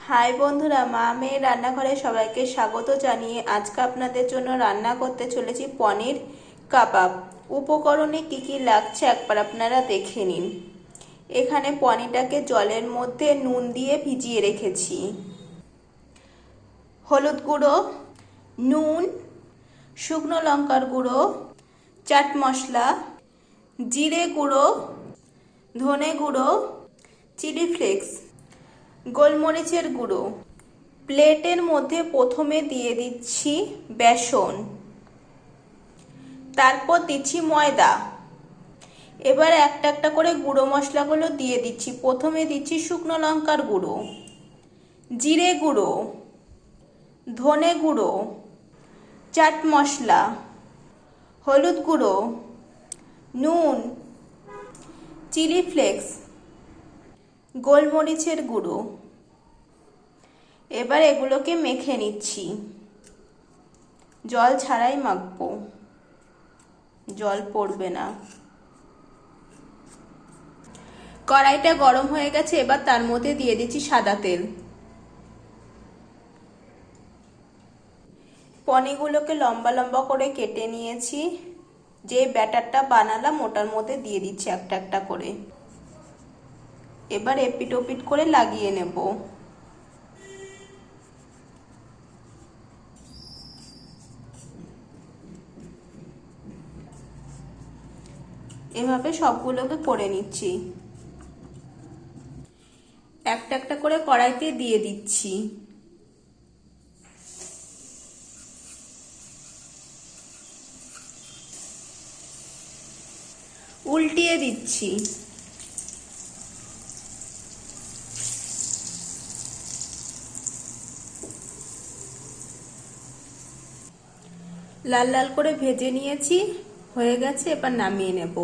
High বন্ধুরা, মা মেয়ের রান্নাঘরে সবাইকে স্বাগত জানিয়ে আজকে আপনাদের জন্য রান্না করতে চলেছি পনির কাবাব। উপকরণে কি কি লাগছে একবার আপনারা দেখে নিন। এখানে পনিরটাকে জলের মধ্যে নুন দিয়ে ভিজিয়ে রেখেছি। হলুদ গুঁড়ো, নুন, শুকনো লঙ্কার গুঁড়ো, চাট মশলা, জিরে গুঁড়ো, ধনে গুঁড়ো, চিলি ফ্লেক্স, গোলমরিচের গুঁড়ো। প্লেটের মধ্যে প্রথমে দিয়ে দিচ্ছি বেসন, তারপর দিচ্ছি ময়দা। এবার একটা একটা করে গুঁড়ো মশলাগুলো দিয়ে দিচ্ছি। প্রথমে দিচ্ছি শুকনো লঙ্কার গুঁড়ো, জিরে গুঁড়ো, ধনে গুঁড়ো, চাট মশলা, হলুদ গুঁড়ো, নুন, চিলি ফ্লেক্স, গোলমরিচের গুঁড়ো। এবার এগুলোকে মেখে নিচ্ছি। জল ছাড়াই মাখবো, জল পড়বে না। কড়াইটা গরম হয়ে গেছে, এবার তার মধ্যে দিয়ে দিচ্ছি সাদা তেল। পনিরগুলোকে লম্বা লম্বা করে কেটে নিয়েছি। যে ব্যাটারটা বানালাম ওটার মধ্যে দিয়ে দিচ্ছি একটা একটা করে। এবার এপিট ওপিট করে লাগিয়ে নেব। এভাবে সবগুলোকে করে নিচ্ছি। একটা একটা করে কড়াইতে দিয়ে দিচ্ছি। উল্টিয়ে দিচ্ছি। লাল লাল করে ভেজে নিয়েছি, হয়ে গেছে। এবার নামিয়ে নেব।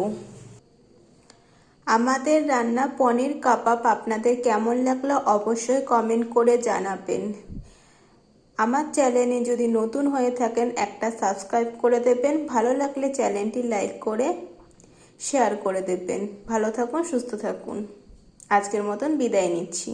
আমাদের রান্না পনির কাবাব আপনাদের কেমন লাগলো অবশ্যই কমেন্ট করে জানাবেন। আমার চ্যানেলে যদি নতুন হয়ে থাকেন একটা সাবস্ক্রাইব করে দেবেন। ভালো লাগলে চ্যানেলটি লাইক করে শেয়ার করে দেবেন। ভালো থাকুন, সুস্থ থাকুন। আজকের মতন বিদায় নিচ্ছি।